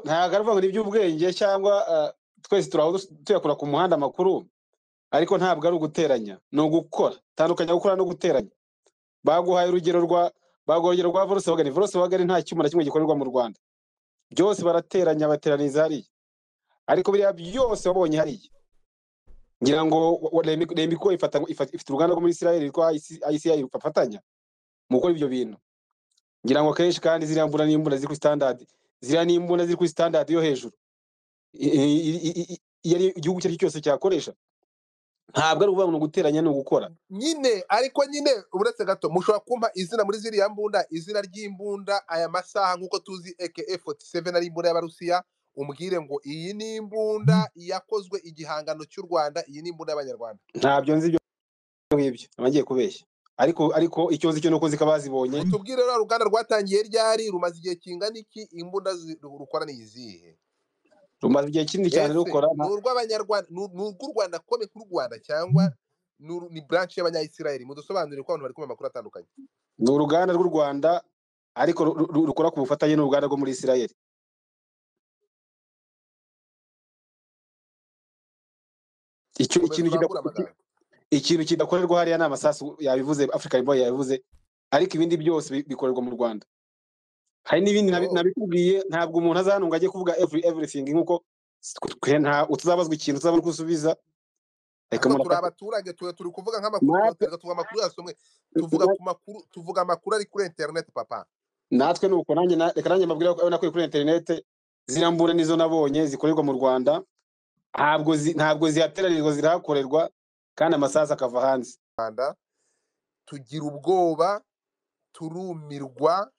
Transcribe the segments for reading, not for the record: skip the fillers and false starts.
ntagarava ngo iby'ubwenge cyangwa twese turaho tuyakura ku muhanda makuru ariko ntabwo ari uguteranya no gukora tandukanya gukora no guteranya baguhaye urugero rwa Volkswagen nta cyuma na kimwe gikorerwa mu Rwanda byose barateranya bateraniza hari ariko biriya byose wabonye hari ngira ngo Remiko ifite uruganda rwo muri Israel rwa ICI rufatanya mu gukora ibyo bintu ngira ngo kenshi kandi ziriya mbuna n'imbuna ziri ku standard yo hejuru yari igihugu cyose cyakoresha ntabwo ari ubuvuga ngo guteranya no gukora nyine ariko nyine uretse gato mushobora kumpa izina muri ziriya mbunda izina ry'imbunda aya masaha nkuko tuzi AK47 ari imbunda y'Abarusiya umbwire ngo iyi ni imbunda yakozwe igihangano cy'u Rwanda iyi ni imbunda y'Abanyarwanda ntabyo nzi ibyo ngibyo abagiye kubeshya ariko icyo nzi cyo nuko zikabazibonye tubwire rero uruganda rwatangiye ryari rumaze igihe kingana iki imbunda rukora ni izihe rumaze igihe kinini cyane rukora n'urw'Abanyarwanda n'urw'u Rwanda kome k'u Rwanda cyangwa ni branch y'Abanya-Israel mudusobanurire ko abantu bari kumva amakuru atandukanye ni uruganda rw'u Rwanda ariko rukora ku bufatanye n'uruganda rwo muri Israel ikintu kidakorerwa hariya n'amasasu yabivuze African Boy yabivuze ariko ibindi byose bikorerwa mu Rwanda hari n'ibindi nabikubwiye ntabwo umuntu azanunga agiye kuvuga everything nkuko utazabazwa ikintu uzabona kusubiza reka turi abaturage turi kuvuga nk'amakuru tuvuga amakuru yasomwe tuvuga amakuru ari kuri internet papa natwe nuko reka nanjye mbabwira ko nakuye kuri internet zirambura nizo nabonye zikorerwa mu Rwanda ntabwo zihateranirwa zirahakorerwa kandi amasasu akava hanze tugira ubwoba turumirwa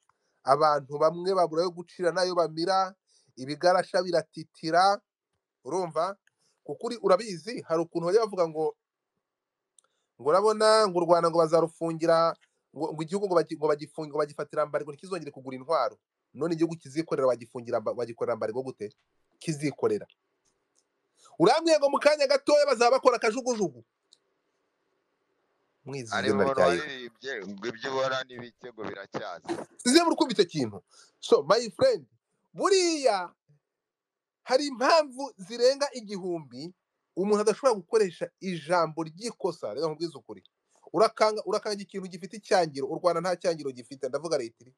abantu bamwe babura yo gucira nayo bamira ibigarasha biratitira urumva kuko urabizi hari ukuntu bajya bavuga ngo urabona ngo u Rwanda ngo bazarufungira ngo igihugu ngo bagifatira ambargo ntikizongere kugura intwaro none igihugu kizikorera bagikorera ambargo gute kizikorera urambwiye ngo mu kanya gatoya bazaba bakora akajugujugu arimo waribye ngo ibyo ubona n'ibitego biracyaza size muri kubita kintu so my friend buriya hari impamvu zirenga igihumbi umuntu adashobora gukoresha ijambo ry'ikosa reka nkubwize ukuri urakanga ikintu gifite icyangiro u Rwanda nta cyangiro gifite ndavuga leta iri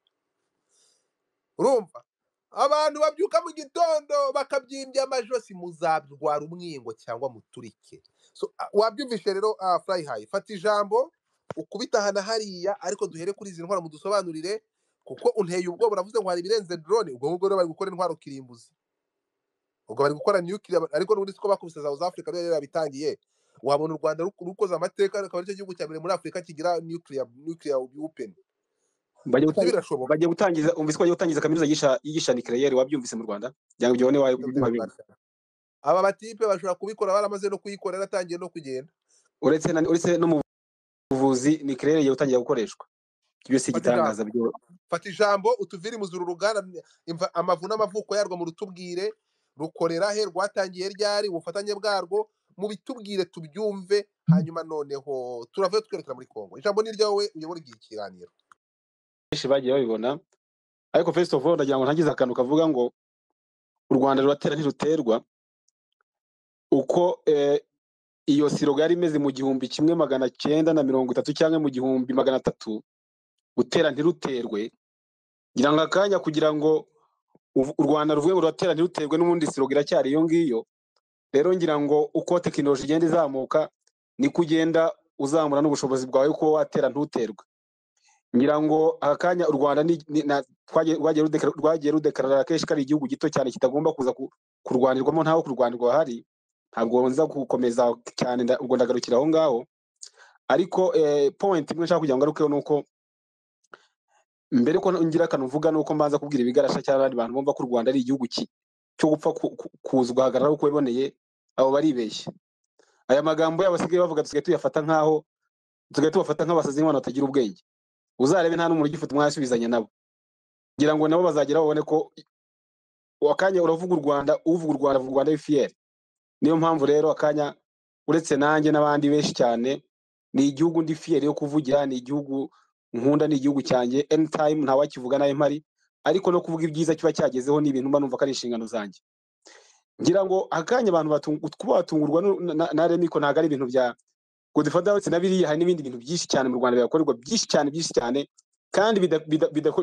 urumva abantu babyuka mu gitondo bakabyimbya amajosi muzabyarwara umwingo cyangwa muturike so wabyumvishe rero fly high fata ijambo ukubita hana hariya ariko duhere kuri izi ntwaro mudusobanurire kuko unteye ubwo buravuze ngo hari birenze drone ubwo ngubwo bari gukora intwaro kirimbuzi ubwo bari gukora nuclear ariko n'ubundi siko bakubise South Africa rero yabitangiye wabona u Rwanda rukoze amateka akaba ari cyo gihugu cya mbere muri Afrika kigira nuclear weapon bagiye gutangiza umvise ko bagiye gutangiza kaminuza yigisha nuclear wabyumvise mu Rwanda cyangwa byone wayo aba batipe bashobora kubikora baramaze no kuyikorera atangiye no kugenda uretse no mu buvuzi nuclear yagiye gutangira gukoreshwa byose gitangaza byo fata ijambo utuviri muzuru ruganda amavu n'amavuko yarwo mu rutubwire rukorera he rwatangiye ryari ubufatanye bwarwo mu bitubwire tubyumve hanyuma noneho turavuye twerekera muri Kongo ijambo ni ryawe uyobora igihe kiganiro bagiye babibona ariko first of all ndagira ngo ntagize akantu kavuga ngo u Rwanda ruratera ntiruterwa uko iyo siroga yari imeze mu 1930 cyangwa mu 1300 gutera ntiruterwe ngira ngo akanya kugira ngo u Rwanda ruvuye ngo ruratera ntiruterwe n'ubundi siroga iracyari iyo ngiyo rero ngira ngo uko technology igenda izamuka ni kugenda uzamura n'ubushobozi bwawe uko watera ntuterwe ngira ngo akanya u Rwanda rwagiye rudekarara kenshi kari igihugu gito cyane kitagomba kuza kurwanirwamo ntaho kurwanirwa hari ntabwo nza gukomeza cyane ubwo ndagarukira aho ngaho ariko point imwe nshaka kugira ngo ngarukeho nuko mbere ko ngira kanuvuga nuko mbanza kubwira ibigarasha cyane abandi bantu bumva ko u Rwanda ari igihugu cyo gupfa kuzwa hagarara uko biboneye abo baribeshye aya magambo y'abasigaye bavuga tusigaye tuyafata nkaho tusigaye tubafata nk'abasazi n'abantu batagira ubwenge uzarebe nta n'umuntu ugifite mwasubizanya nabo ngira ngo nabo bazagera babone ko wakanya uravuga u Rwanda uvuga u Rwanda fier niyo mpamvu rero akanya uretse nanjye n'abandi benshi cyane ni igihugu ndi fier yo kuvugira ni igihugu nkunda ni igihugu cyanjye anytime nta wakivuga nayo mpari ariko no kuvuga ibyiza kiba cyagezeho ni ibintu mba numva ko ari inshingano zanjye. Ngira ngo akanya abantu batungurwa na Remiko ntago ari ibintu bya Godfather uretse na biriya, hari n'ibindi bintu byinshi cyane mu Rwanda byakorerwa byinshi cyane kandi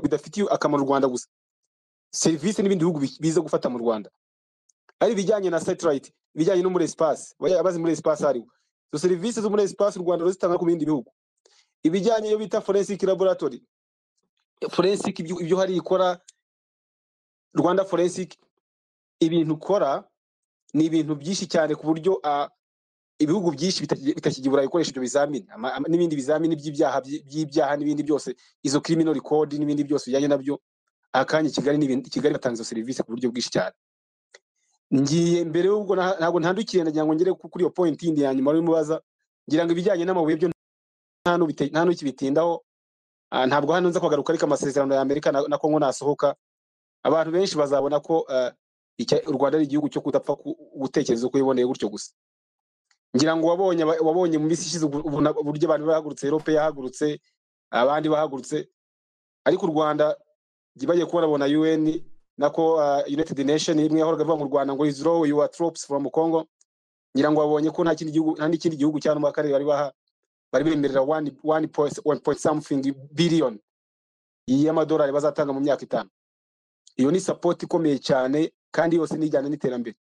bidafitiye akamaro u Rwanda gusa. Serivisi n'ibindi bihugu biza gufata mu Rwanda ari bijyanye na satellite, bijyanye no muri espace, abazi muri espace hariho so serivisi zo muri espace u Rwanda ruzitanga ku bindi bihugu. Ibijyanye yo bita forensic laboratory, forensic ibyo hari ikora Rwanda forensic, ibintu ukora ni ibintu byinshi cyane ku buryo ibihugu byinshi bitakigibura bikoresha ibyo bizamini n'ibindi bizamini by'ibyaha n'ibindi byose, izo criminal record n'ibindi byose bijyanye nabyo. Akanya Kigali batanga izo serivisi ku buryo bwinshi cyane. Ngiye mbere ubwo ntabwo ntandukiye, nagira ngo ngere kuri iyo point yindi ya nyuma mubaza, ngira ngo ibijyanye n'amabuye byo nta nukibitindaho. Ntabwo hano nza kugaruka ariko amasezerano ya Amerika na Kongo nasohoka, abantu benshi bazabona ko u Rwanda ari igihugu cyo kudapfa gutekereza uko yiboneye gutyo gusa. Ngira ngo wabonye mu misi ishize uburyo abantu bahagurutse, Europe yahagurutse, abandi bahagurutse, ariko u Rwanda gibaye kubona bona UN nako United Nation imwe yahoraga ivuga mu Rwanda ngo withdraw your troops from Congo. Ngira ngo wabonye ko nta kindi gihugu cyane mu karere bari bemerera 1 something billion y'amadolari bazatanga mu myaka 5. Iyo ni support ikomeye cyane kandi yose nijyana n'iterambere.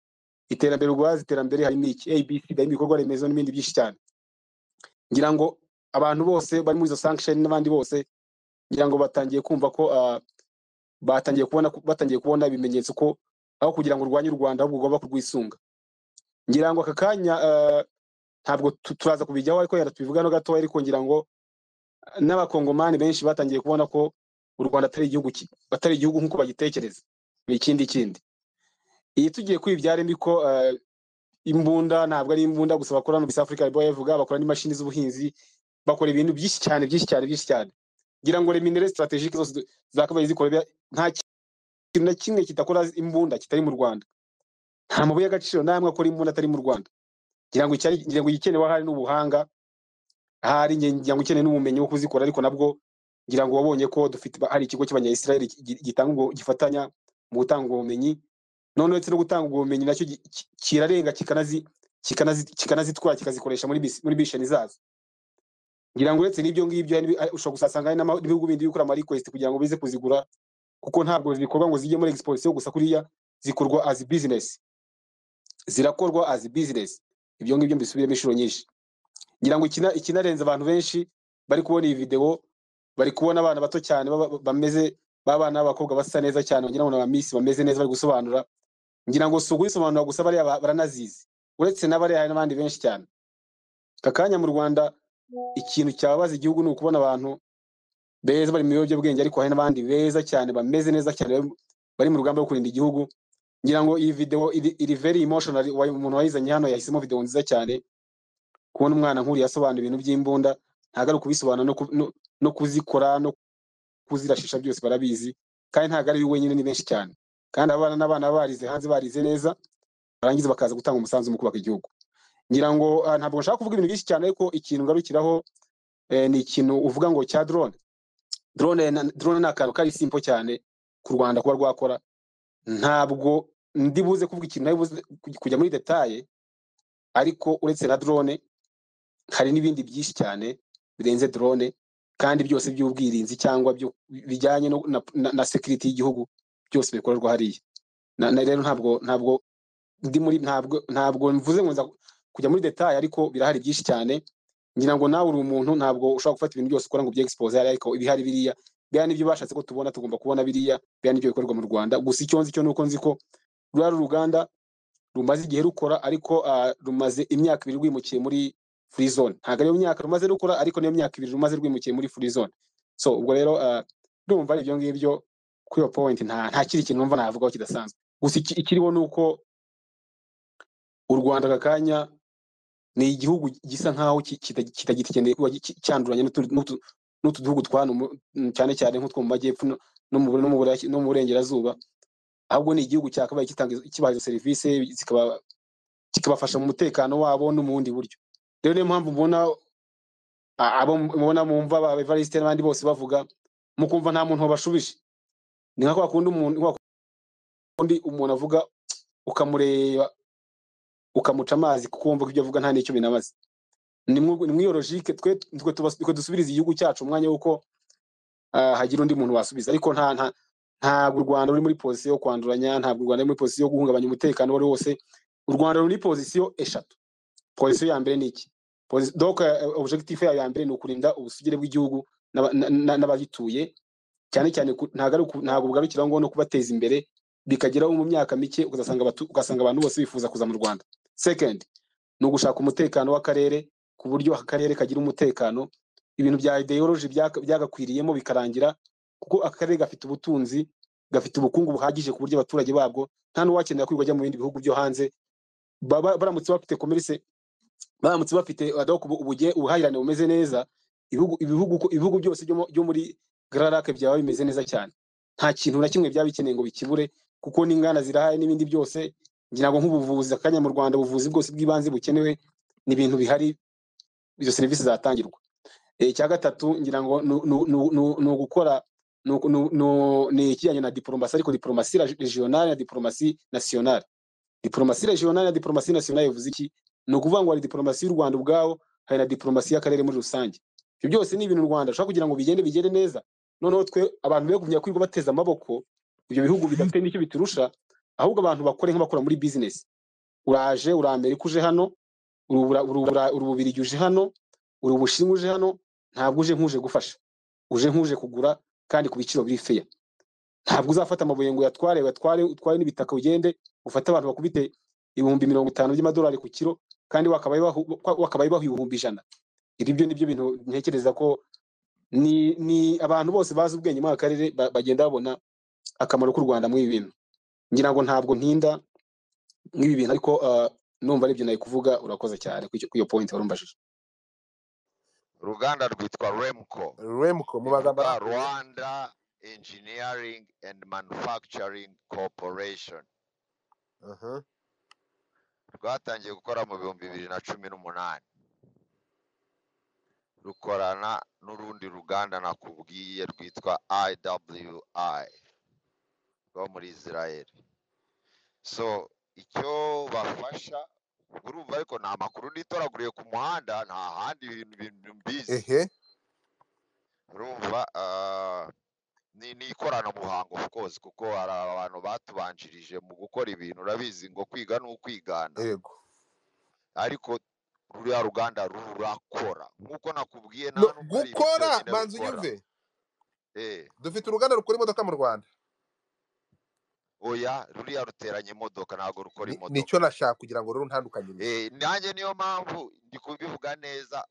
Iterambere rwazi iterambere harimo iki ABC ibikorwa remezo n'ibindi byinshi cyane. Ngira ngo abantu bose bari muri izo sanction n'abandi bose ngira ngo batangiye kumva ko batangiye kubona ibimenyetso ko aho kugira ngo urwanye u Rwanda ahubwo ugomba kurwisunga. Ngira ngo akakanya ntabwo turaza kubijyaho ariko yaratubivuga no gato, ariko ngira ngo n'abakongomani benshi batangiye kubona ko u Rwanda atari igihugu nkuko bagitekereza. Ikindi iyi tugiye kwibyara Remiko, imbunda ntabwo ari imbunda gusa bakora no South Africa boy yavuga, bakora n'imashini z'ubuhinzi, bakora ibintu byinshi cyane. Ngira ngo reminere strategique zose zakabaye zikora nta kintu na kimwe kitakora imbunda kitari mu Rwanda. Nta mabuye y'agaciro namwe akora imbunda atari mu Rwanda. Ngira ngo yikenewe hari n'ubuhanga, hari ngira ngo ikene n'ubumenyi bwo kuzikora, ariko nabwo ngira ngo wabonye ko dufite hari ikigo cy'abanya Israel gitanga gifatanya mu gutanga ubumenyi, none uretse no gutanga ubumenyi nacyo kirarenga kikanazitwara kikazikoresha muri mission zazo. Ngira ngo uretse n'ibyo ngibyo ushobora gusasanga n'ibihugu bindi bikora ama request kugira ngo bize kuzigura, kuko ntabwo zikorwa ngo zijye muri exposition gusa, kuriya zikorwa as business, zirakorwa as business. Ibyo ngibyo mbisubiremo inshuro nyinshi. Ngira ngo ikinarenza abantu benshi bari kubona iyi video, bari kubona abana bato cyane bameze babana b'abakobwa basa neza cyane, ngira ngo na Miss bameze neza bari gusobanura. Ngira ngo sugu isobanura gusa bari baranazizi, uretse n'abari hari n'abandi benshi cyane. Kakanya mu Rwanda ikintu cyababaza igihugu ni ukubona abantu beza bari mu biyobyabwenge, ariko hari n'abandi beza cyane bameze neza cyane bari mu rugamba rwo kurinda igihugu. Ngira ngo iyi video iri very emotional, umuntu wayizanye hano yahisemo video nziza cyane. Kubona umwana nkuri yasobanura ibintu by'imbunda, ntago ari kubisobanura no kuzikora no kuzirashisha byose barabizi, kandi ntago ari wenyine, ni benshi cyane. Kandi n'abana barize hanze, barize neza, barangiza bakaza gutanga umusanzu mu kubaka igihugu. Ngira ngo ntabwo nshaka kuvuga ibintu byinshi cyane, ariko ikintu ngarukiraho ni ikintu uvuga ngo cya drone ni akantu kari simple cyane ku Rwanda kuba rwakora. Ntabwo ndibuze kuvuga ikintu, nabibuze kujya muri detail, ariko uretse na drone hari n'ibindi byinshi cyane birenze drone, kandi byose by'ubwirinzi cyangwa byo bijyanye na security y'igihugu, byose bikorerwa hariya. Rero ntabwo mvuze ngo nza kujya muri detail, ariko birahari byinshi cyane. Ngira ngo nawe uri umuntu, ntabwo ushobora gufata ibintu byose ukora ngo byexpose hari, ariko ibihari biriya nibyo bashatse ko tubona, tugomba kubona biriya nibyo bikorerwa mu Rwanda. Gusa icyo nzi cyo nuko nzi ko rwari uruganda rumaze igihe rukora, ariko rumaze imyaka 2 rwimukiye muri free zone. Ntago ariyo myaka rumaze rukora, ariko niyo myaka 2 rumaze rwimukiye muri free zone. So ubwo rero ndumva ibyo ngibyo kuri yo point nta kiri kintu numva navugaho kidasanzwe. Gusa ikiriho nuko u Rwanda gakanya ni igihugu gisa nkaho kitagikeneye kuba cyanduranye n'utu duhugu cyane cyane nk'utwo mu majyepfo no mu burengerazuba, ahubwo ni igihugu cyakabaye kibaha serivisi kikabafasha mu mutekano wabo no mu bundi buryo. Rero niyo mpamvu mubona mumva Evariste n'abandi bose bavuga, mukumva nta muntu wabashubije. ni nka kwa kundi umuntu avuga ukamureba ukamuca amazi kuko wumva ko ibyo avuga nta n'icyo binabaze. Ni mwiyo logique twe dusubiriza igihugu cyacu umwanya wuko hagira undi muntu wasubiza, ariko ntabwo u Rwanda ruri muri position yo kwanduranya, ntabwo u Rwanda ruri muri position yo guhungabanya umutekano wari wose. U Rwanda ruri muri position eshatu. Position ya mbere ni iki? Donc objectif ya mbere ni ukurinda ubusugire bw'igihugu n'abagituye, cyane cyane ntabwo bugarukira ngo no kubateza imbere bikageraho mu myaka mike ugasanga abantu bose bifuza kuza mu Rwanda. Second ni ugushaka umutekano w'akarere ku buryo akarere kagira umutekano, ibintu bya ideology byagakwiriyemo bikarangira, kuko akarere gafite ubutunzi, gafite ubukungu buhagije ku buryo abaturage babwo nta n'uwakenera kwigwa ajya mu bindi bihugu byo hanze. Baramutse bafite commerce, baramutse bafite ubuhahirane bumeze neza, ibihugu byose byo muri Grand Lac byaba bimeze neza cyane. Nta kintu na kimwe byaba bikeneye ngo bikibure, kuko n'ingana zirahaye n'ibindi byose. Ngira ngo nk'ubuvuzi akanya mu Rwanda, ubuvuzi bwose bw'ibanze bukenewe ni ibintu bihari, izo serivisi zatangirwa. Icya gatatu ngira ngo no gukora ni ikijyanye na diplomasi, ariko diplomasi regionale na diplomasi nationale. Diplomasi regionale na diplomasi nationale bivuze iki? Ni ukuvuga ngo hari diplomasi y'u Rwanda ubwawo, hari na diplomasi y'akarere muri rusange. Ibyo byose ni ibintu u Rwanda ushaka kugira ngo bigende neza. Noneho twe abantu be kugumya kwirwa bateza amaboko ibyo bihugu bidafite n'icyo biturusha, ahubwo abantu bakore nk'abakora muri business. Uraje uri Amerika uje hano, urububirigi uje hano, uri Ubushinwa uje hano, ntabwo uje nkuje gufasha, uje nkuje kugura kandi ku biciro biri fair. Ntabwo uzafata amabuye ngo utware n'ibitaka ugende ufata abantu bakubite 50,000 by'amadolari ku kilo kandi wakabaye bahu 100,000. Ibyo nibyo bintu ntekereza ko ni abantu bose bazi ubwenge mu akarere bagenda babona akamaro k'u Rwanda mu ibintu. Ngira ngo ntabwo ntinda nk'ibi bintu, ariko numva ari byo nayi kuvuga. Urakoze cyane ku iyo point warumbajije. Uruganda rwitwa Remco mu magambo Rwanda Engineering and Manufacturing Corporation. Rwatangiye gukora mu 2018, rukorana n'urundi ruganda nakubwiye rwitwa IWI rwo muri Israel. So icyo bafasha urumva, ariko nta makuru nitoraguriye ku muhanda, nta handi ibintu mbizi. Urumva ni ikoranabuhanga of course, kuko hari abantu batubanjirije mu gukora ibintu, urabizi ngo kwiga n'ukwigana. Yego. Ariko ruriya ruganda rurakora nk'uko nakubwiye, gukora manzi unyumve. Dufite uruganda rukora imodoka mu Rwanda. Oya, ruriya ruteranye imodoka, ntabwo rukora imodoka. Nicyo nashaka kugira ngo rero ntandukanye. Nanjye niyo mpamvu ndi kubivuga neza,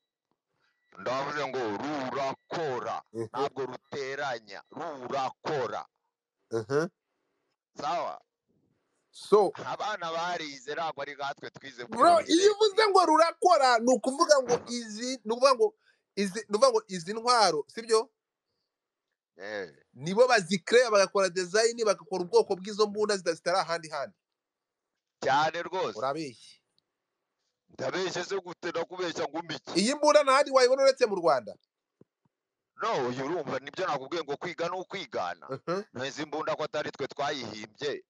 ndavuze ngo rurakora, ntabwo ruteranya, rurakora. Sawa. So abana barize ntabwo ari gatwe twize. Bro, iyo uvuze ngo rurakora ni ukuvuga ngo izi ntwaro sibyo? Nibo bazikrea bagakora design, bagakora ubwoko bw'izo mbunda zitari ahandi cyane rwose. Urabeshye. Ndabeshye se gute nakubeshya ngumbiki? Iyi mbunda ntahandi wayibona uretse mu Rwanda. No, urumva nibyo nakubwiye ngo kwiga n'ukwigana. N'izi mbunda ko atari twe twayihimbye.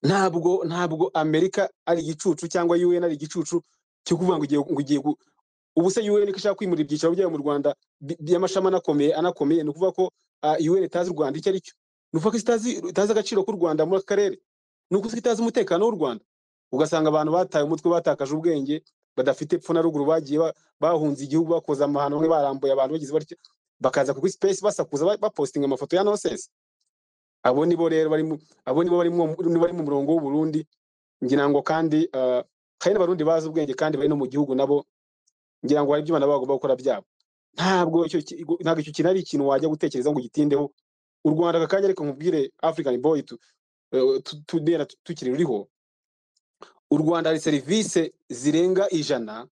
Ntabwo Amerika ari igicucu cyangwa UN ari igicucu cyo kuvuga ngo ugiye ubu se UN ishaka kwimura ibyicaro byayo mu Rwanda by'amashama anakomeye. Ni ukuvuga ko UN itazi u Rwanda icyo ari cyo, ni ukuvuga ko itazi agaciro k'u Rwanda muri akarere, ni ukuvuga ko itazi umutekano w'u Rwanda. Ugasanga abantu bataye umutwe, batakaje ubwenge, badafite epfo na ruguru, bagiye bahunze igihugu, bakoza amahano amwe, barambuye abantu bagize batyo, bakaza ku space basakuza bapostinga amafoto ya nonsense. Abo nibo rero bari mu murongo w'u Burundi. Ngira ngo kandi hari n'abarundi bazi ubwenge kandi bari no mu gihugu nabo, ngira ngo hari ibyo nabo bagomba gukora byabo. Ntabwo icyo kintu ari ikintu wajya gutekereza ngo gitindeho. U Rwanda akakanya ariko nkubwire African boy tukiri ruriho. U Rwanda hari service zirenga 100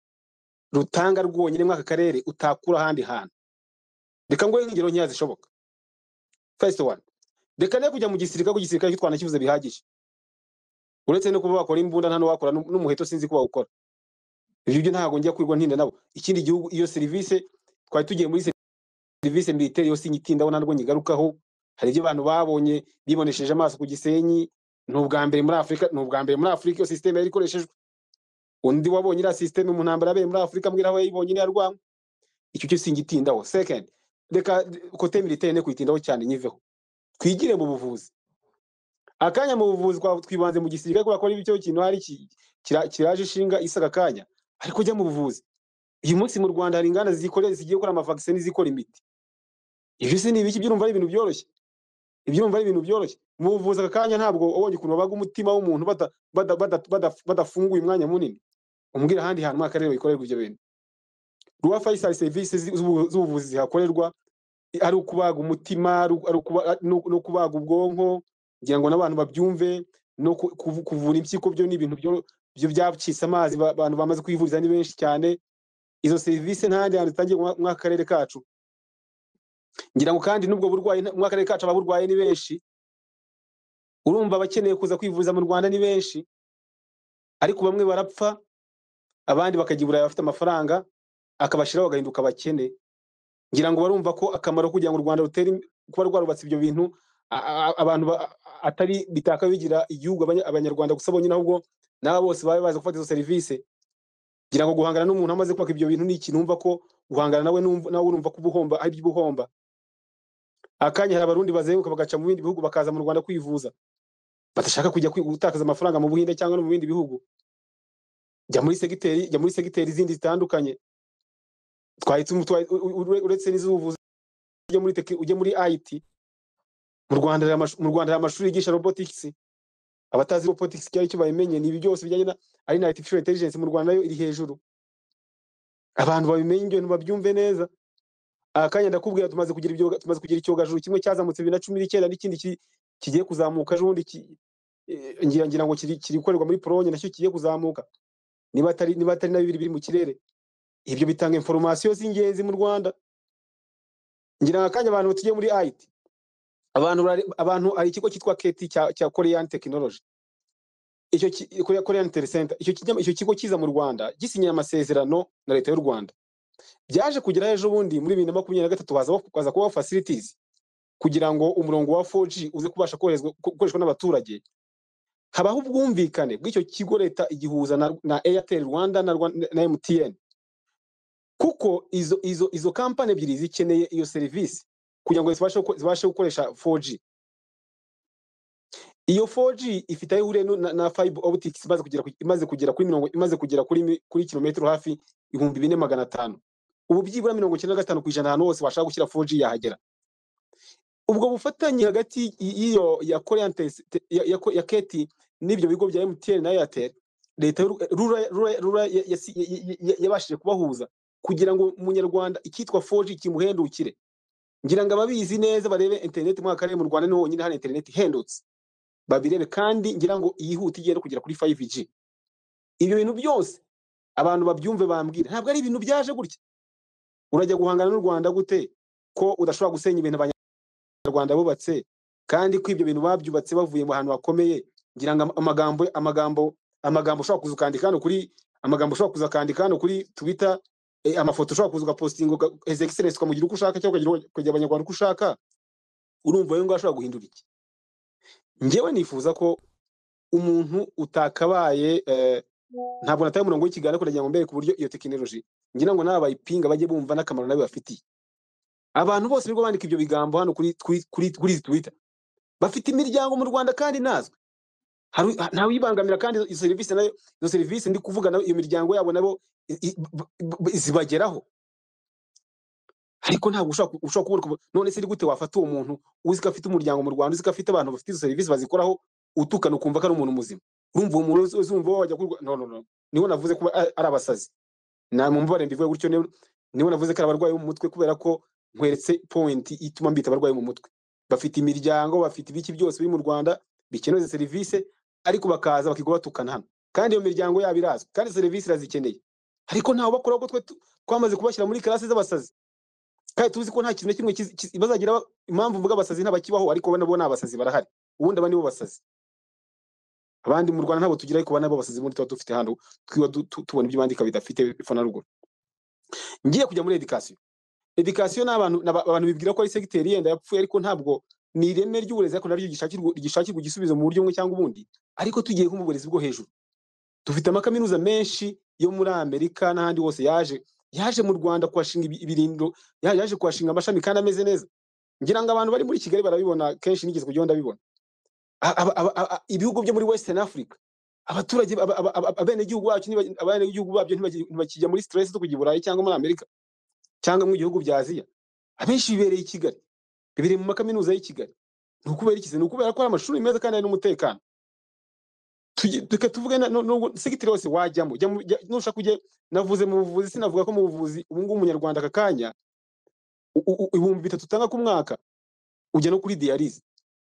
rutanga rwonyine mwaka karere utakura handi hantu. Reka ngo ingero nyazi zishoboka. First one, reka ne kujya mu gisirikare cy'Utwana kivuze bihagije. Uretse no kuba bakora imbunda nta no wakora n'umuheto sinzi ko bawukora. Ibyo ntago njya kwirwa ntinde nabo. Ikindi gihugu iyo service twari tugiye muri service militaire yose nyitindaho ntabwo nyigarukaho, hari ibyo abantu babonye bibonesheje amaso ku Gisenyi, n'ubwa mbere muri Afrika iyo system yari ikoreshejwe. Undi wabonye ira system mu ntambara yabaye muri Afrika mbwira aho yibonye ni yarwanga. Icyo cyo singitindaho. Second, reka kote militaire ne kuyitindaho cyane nyiveho. Twigire mu buvuzi. Akanya mu buvuzi twibanze mu gisirikare kuko akora ibyo kintu hari kiraje ishinga isaga kanya, ariko jya mu buvuzi. Uyu munsi mu Rwanda hari inganda zigiye gukora amavaccine zikora imiti. Ibyo se ni ibiki byurumva ari ibintu byoroshye. Ibyurumva ari ibintu byoroshye. Mu buvuzi akanya ntabwo ubonye ukuntu babaga umutima w'umuntu badafunguye umwanya munini. Umbwira handi hantu mu akarere bikorerwa ibyo bintu. Rwa Faisal services z'ubuvuzi zihakorerwa ari ukubaga umutima, no kubaga ubwonko, ngira ngo n'abantu babyumve, no kuvura impyiko byo ni ibintu byo byacitse amazi, abantu bamaze kwivuriza ni benshi cyane. Izo service ntandi hantu zitangiye mu akarere kacu. Ngira ngo kandi nubwo burwayi mu akarere kacu ababurwaye ni benshi. Urumva abakeneye kuza kwivuza mu Rwanda ni benshi, ariko bamwe barapfa, abandi bakagibura bafite amafaranga akabashiraho bagahinduka abakene. Ngira ngo barumva ko akamaro kugira ngo u Rwanda rutere kuba rwarubatse ibyo bintu abantu atari bitaka bigira igihugu abanyarwanda gusa bonyine, ahubwo nabo bose babe baza gufata izo service. Ngira ngo guhangana n'umuntu amaze kwaka ibyo bintu ni ikintu umva ko guhangana nawe urumva ko ubuhomba ari by'ubuhomba. Akanya hari abarundi bazenguka bagaca mu bindi bihugu bakaza mu Rwanda kwivuza, batashaka kujya gutakaza amafaranga mu Buhinde cyangwa no mu bindi bihugu. Jya muri segiteri zindi zitandukanye. Uretse n'izubuvuzi ujye muri IT. Mu Rwanda hari amashuri yigisha robotics. Abatazi robotics cyari cyo bayimenye ni ibi byose bijyanye ari na artificial intelligence mu Rwanda yo iri hejuru. Abantu babimenye ibyo babyumve neza. Akanya ndakubwira tumaze kugira icyogajuru kimwe cyazamutse 2019 n'ikindi kigiye kuzamuka ejo bundi ngira ngo kiri gukorerwa muri Pologne nacyo kigiye kuzamuka. Niba atari na bibiri biri mu kirere. Ibyo bitanga information z'ingenzi mu Rwanda. Ngira akanya abantu tugiye muri IT. Abantu ari ikigo cyitwa KT cya Korean Technology. Icyo Korean Tele Center. Icyo kigo kiza mu Rwanda gisinye amasezerano na leta y'u Rwanda. Byaje kugira ejo bundi muri 2023 haza kuba facilities kugira ngo umurongo wa 4G uze kubasha gukoreshwa n'abaturage. Habaho ubwumvikane bw'icyo kigo leta igihuza na Airtel Rwanda na MTN. Kuko izo company ebyiri zikeneye iyo service kugira ngo zibashe gukoresha 4G. Iyo 4G ifite ahure na fiber optics imaze kugera kuri kilometero hafi 2400. Ubu byibura 95% ahantu hose washaka gushyira 4G yahagera. Ubwo bufatanye hagati iyo ya Korean ya KT n'ibyo bigo bya MTN na Airtel, leta rura yabashije kubahuza kugira ngo umunyarwanda ikitwa 4G kimuhendukire. Ngira ngo ababizi neza barebe internet mu akarere mu Rwanda niho nyine hari internet hendutse. Babirebe kandi ngira ngo yihuta igere kugera kuri 5G. Ibyo bintu byose abantu babyumve bambwira ntabwo ari ibintu byaje gutya. Urajya guhangana n'u Rwanda gute ko udashobora gusenya ibintu abanyarwanda bubatse, kandi ko ibyo bintu babyubatse bavuye mu hantu hakomeye. Ngira ngo amagambo ushobora kuzukandika hano kuri Twitter, amafoto ushobora kuzuka posting His Excellency ukamugira uko ushaka cyangwa kujya abanyarwanda uko ushaka. Urumva yo ngo ashobora guhindura iki? Ngewe nifuza ko umuntu utakabaye ntabwo nataye umurongo w'ikiganiro kugira ngo mbere ku buryo iyo technology ngira ngo n'abayipinga bajye bumva n'akamaro nawe bafitiye. Abantu bose bigo bandika ibyo bigambo hano kuri Twitter bafite imiryango mu Rwanda kandi nazwe nta wibangamira, kandi izo service ndi kuvuga nayo iyo miryango yabo nabo zibageraho. Ariko ntabwo ushobora kubura none se gute wafata uwo muntu uzi ko afite umuryango mu Rwanda, uzi ko afite abantu bafite izo service bazikoraho, utukana ukumva ko ari umuntu muzima. Urumva uwo muntu uzumva wajya no niho navuze ko ari abasazi. Na mumubare mbivuye gutyo niho navuze ko ari abarwayi mu mutwe, kubera ko nkweretse point ituma mbita abarwayi mu mutwe. Bafite imiryango, bafite ibiki byose biri mu Rwanda bikeneye service, ariko bakaza bakigwa batukana hano, kandi iyo miryango yabo irazwe kandi service irazikeneye. Ariko ntaho bakora ko twamaze kubashyira muri classe z'abasazi, kandi tuzi ko nta kintu kimwe bazagira. Impamvu mvuga abasazi ntabakibaho, ariko bo n'abasazi barahari, ubundi abandi bo basazi. Abandi mu Rwanda ntabwo tugira, ariko bana bo basazi muri tuba dufite hano twiwa tubona ibyo bandika bidafite ifana ruguru. Ngiye kujya muri education n'abantu bibwira ko ari secteur yenda yapfuye, ariko ntabwo ni ireme ry'uburezi ariko naryo gishakirwa igisubizo mu buryo bumwe cyangwa ubundi, ariko tugiye nko mu burezi bwo hejuru dufite amakaminuza menshi yo muri Amerika n'ahandi hose yaje mu Rwanda kuhashinga ibirindo, yaje kuhashinga amashami kandi ameze neza. Ngira ngo abantu bari muri Kigali barabibona kenshi, nigeze kujya ndabibona. Ibihugu byo muri Western Africa, abaturage abenegihugu bacu abenegihugu babyo ntibakijya muri stress zo kujya i Burayi cyangwa muri Amerika cyangwa mu gihugu bya Aziya. Abenshi bibereye i Kigali, bibereye mu makaminuza y'i Kigali. Ni ukubera iki? Ni ukubera ko ari amashuri meza kandi ari n'umutekano. Tuvuge segiteri yose wajyamo, nushaka kujya, navuze mu buvuzi, sinavuga ko mu buvuzi ubu ngubu umunyarwanda aka kanya 3,000 utanga ku mwaka ujya no kuri dialyse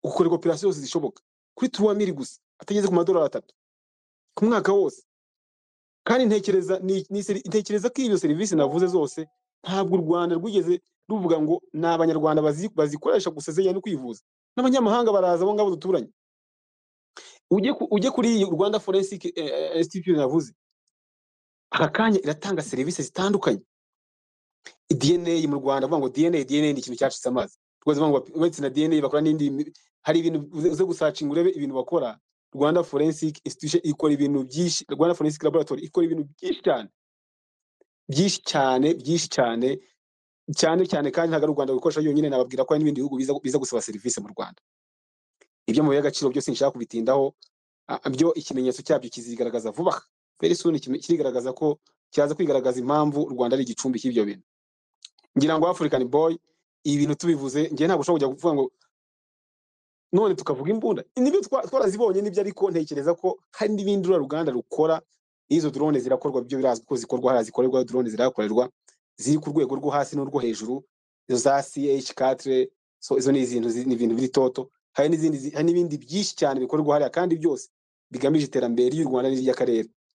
ukorerwa operation zose zishoboka kuri 3,000 gusa, atageze ku $3 ku mwaka wose. Kandi ntekereza ko iyo serivisi navuze zose ntabwo u Rwanda rwigeze ruvuga ngo ni abanyarwanda bazikoresha gusa zijyanye no kwivuza, n'abanyamahanga baraza abo ngabo duturanye. Ujye kuri Rwanda Forensic Institute navuze, aka kanya iratanga serivisi zitandukanye. DNA mu Rwanda bavuga ngo DNA ni ikintu cyacitse amazi, rwose bavuga ngo uretse na DNA bakora n'indi, hari ibintu uze gusacinga urebe ibintu bakora. Rwanda Forensic Institution ikora ibintu byinshi, Rwanda Forensic Laboratory ikora ibintu byinshi cyane kandi ntago ari u Rwanda rukoresha yonyine, nababwira ko hari n'ibindi bihugu biza gusaba serivisi mu Rwanda. Ibyo mu y'agaciro byose nshaka kubitindaho, byo ikimenyetso cyabyo kizigaragaza vuba very soon, kirigaragaza ko cyaza kwigaragaza impamvu u Rwanda ari igicumbi cy'ibyo bintu. Ngira ngo African boy, ibi bintu tubivuze ngiye ntabwo ushobora kujya kuvuga ngo none tukavuga imbunda. Nibyo twarazibonye nibyo, ariko ntekereza ko hari n'ibindi Rwanda rukora. Izo drone zirakorwa, byo birazwi ko zikorwa, harazikorerwa drone zirakorerwa, ziri ku rwego rwo hasi n'urwo hejuru, izo za CH4. So izo ni ibintu biri toto. Hari n'ibindi byinshi cyane bikorerwa hariya, kandi byose bigamije iterambere ry'u Rwanda n'iry'akarere.